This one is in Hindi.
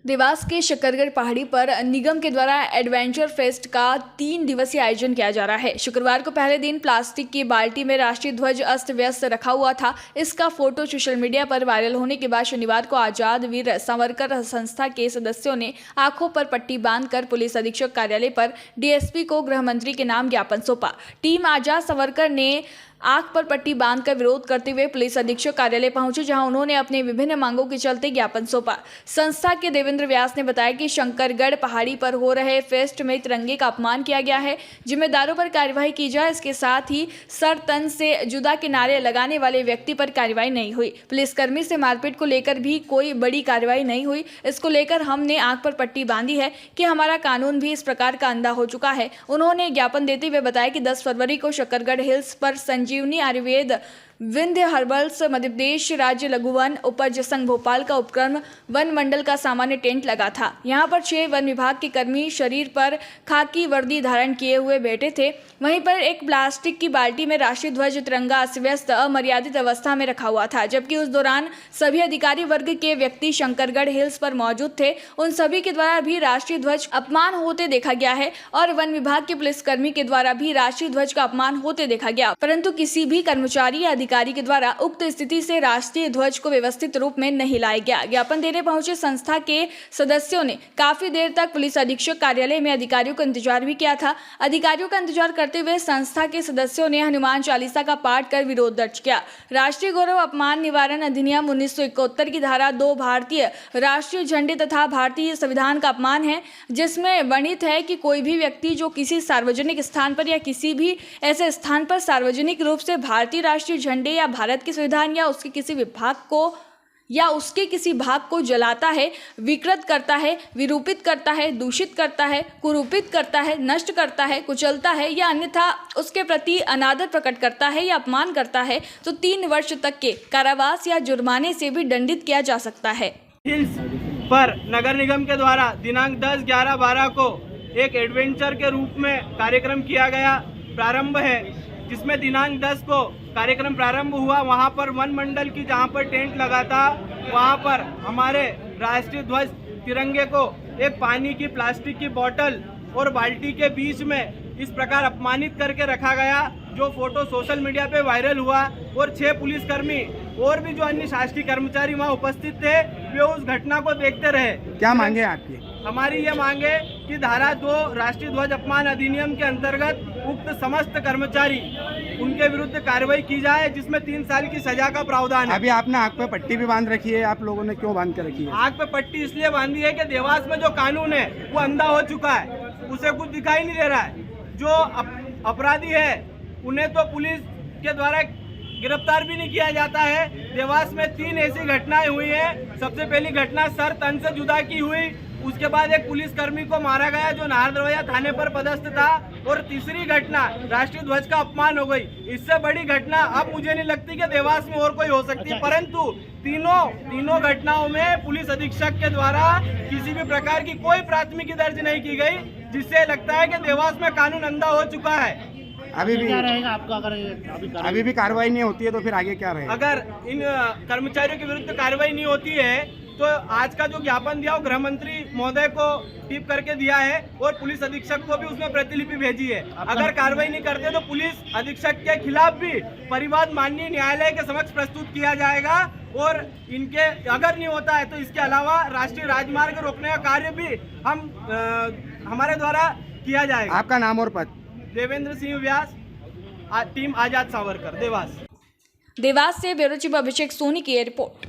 देवास के शकरगढ़ पहाड़ी पर निगम के द्वारा एडवेंचर फेस्ट का 3 दिवसीय आयोजन किया जा रहा है। शुक्रवार को पहले दिन प्लास्टिक की बाल्टी में राष्ट्रीय ध्वज अस्त व्यस्त रखा हुआ था। इसका फोटो सोशल मीडिया पर वायरल होने के बाद शनिवार को आजाद वीर सावरकर संस्था के सदस्यों ने आंखों पर पट्टी बांधकर पुलिस अधीक्षक कार्यालय पर डीएसपी को गृह मंत्री के नाम ज्ञापन सौंपा। टीम आजाद सावरकर ने आंख पर पट्टी बांधकर विरोध करते हुए पुलिस अधीक्षक कार्यालय पहुंचे, जहां उन्होंने अपनी विभिन्न मांगों के चलते ज्ञापन सौंपा। संस्था के देवेंद्र व्यास ने बताया कि शंकरगढ़ पहाड़ी पर हो रहे फेस्ट में तिरंगे का अपमान किया गया है, जिम्मेदारों पर कार्यवाही की जाए। इसके साथ ही सर तन से जुदा के नारे लगाने वाले व्यक्ति पर कार्यवाही नहीं हुई। पुलिसकर्मी से मारपीट को लेकर भी कोई बड़ी कार्रवाई नहीं हुई। इसको लेकर हमने आंख पर पट्टी बांधी है कि हमारा कानून भी इस प्रकार का अंधा हो चुका है। उन्होंने ज्ञापन देते हुए बताया कि 10 फरवरी को शकरगढ़ हिल्स पर संजीवनी आयुर्वेद विंध्य हर्बल्स मध्य प्रदेश राज्य लघु वन उपज संघ भोपाल का उपक्रम वन मंडल का सामान्य टेंट लगा था। यहां पर 6 वन विभाग के कर्मी शरीर पर खाकी वर्दी धारण किए हुए बैठे थे। वहीं पर एक प्लास्टिक की बाल्टी में राष्ट्रीय ध्वज तिरंगा अस्त अमर्यादित अवस्था में रखा हुआ था, जबकि उस दौरान सभी अधिकारी वर्ग के व्यक्ति शंकरगढ़ हिल्स पर मौजूद थे। उन सभी के द्वारा भी राष्ट्रीय ध्वज अपमान होते देखा गया है और वन विभाग के पुलिसकर्मी के द्वारा भी राष्ट्रीय ध्वज का अपमान होते देखा गया, परंतु किसी भी कर्मचारी या अधिकारी के द्वारा उक्त स्थिति से राष्ट्रीय ध्वज को व्यवस्थित रूप में नहीं लाया गया। ज्ञापन देने पहुंचे संस्था के सदस्यों ने काफी देर तक पुलिस अधीक्षक कार्यालय में अधिकारियों का इंतजार भी किया था। अधिकारियों का इंतजार करते हुए संस्था के सदस्यों ने हनुमान चालीसा का पाठ कर विरोध दर्ज किया। राष्ट्रीय गौरव अपमान निवारण अधिनियम 1971 की धारा 2 भारतीय राष्ट्रीय झंडे तथा भारतीय संविधान का अपमान है, जिसमें वर्णित है कि कोई भी व्यक्ति जो किसी सार्वजनिक स्थान पर या किसी भी ऐसे स्थान पर सार्वजनिक रूप से भारतीय राष्ट्रीय झंडे या भारत के संविधान या उसके किसी विभाग को या उसके किसी भाग को जलाता है, विकृत करता है, विरूपित करता है, दूषित करता है, कुरूपित करता है, नष्ट करता है, कुचलता है या अन्यथा उसके प्रति अनादर प्रकट करता है या अपमान करता है, तो 3 वर्ष तक के कारावास या जुर्माने से भी दंडित किया जा सकता है। हिल्स पर नगर निगम के द्वारा दिनांक 10, 11, 12 को एक एडवेंचर के रूप में कार्यक्रम किया गया प्रारंभ है, जिसमें दिनांक 10 को कार्यक्रम प्रारंभ हुआ। वहां पर वन मंडल की जहां पर टेंट लगा था, वहां पर हमारे राष्ट्रीय ध्वज तिरंगे को एक पानी की प्लास्टिक की बोतल और बाल्टी के बीच में इस प्रकार अपमानित करके रखा गया, जो फोटो सोशल मीडिया पे वायरल हुआ और 6 पुलिसकर्मी और भी जो अन्य शासकीय कर्मचारी वहां उपस्थित थे, वे उस घटना को देखते रहे। क्या मांगे आपकी? हमारी ये मांगे कि धारा 2 राष्ट्रीय ध्वज अपमान अधिनियम के अंतर्गत उक्त समस्त कर्मचारी उनके विरुद्ध कार्रवाई की जाए, जिसमें 3 साल की सजा का प्रावधान है। अभी आपने आंख पे पट्टी भी बांध रखी है, आप लोगों ने क्यों बांध के रखी है? आंख पे पट्टी इसलिए बांधी है कि देवास में जो कानून है वो अंधा हो चुका है, उसे कुछ दिखाई नहीं दे रहा है। जो अपराधी है उन्हें तो पुलिस के द्वारा गिरफ्तार भी नहीं किया जाता है। देवास में 3 ऐसी घटनाएं हुई है। सबसे पहली घटना सर तन से जुदा की हुई, उसके बाद एक पुलिसकर्मी को मारा गया जो नाहरदरवाजा थाने पर पदस्थ था, और तीसरी घटना राष्ट्रीय ध्वज का अपमान हो गई। इससे बड़ी घटना अब मुझे नहीं लगती कि देवास में और कोई हो सकती है, परंतु तीनों घटनाओं में पुलिस अधीक्षक के द्वारा किसी भी प्रकार की कोई प्राथमिकी दर्ज नहीं की गई, जिससे लगता है कि देवास में कानून अंधा हो चुका है। अभी भी क्या रहेगा आपका? अभी भी कार्रवाई नहीं होती है तो फिर आगे क्या रहेगा? अगर इन कर्मचारियों के विरुद्ध कार्रवाई नहीं होती है तो आज का जो ज्ञापन दिया वो गृह मंत्री महोदय को टिप करके दिया है और पुलिस अधीक्षक को भी उसमें प्रतिलिपि भेजी है। अगर कार्रवाई नहीं करते तो पुलिस अधीक्षक के खिलाफ भी परिवाद माननीय न्यायालय के समक्ष प्रस्तुत किया जाएगा, और इनके अगर नहीं होता है तो इसके अलावा राष्ट्रीय राजमार्ग रोकने का कार्य भी हमारे द्वारा किया जाएगा। आपका नाम और पद? देवेंद्र सिंह व्यास, टीम आजाद सावरकर, देवास। देवास से ब्यूरो चीफ अभिषेक सोनी की रिपोर्ट।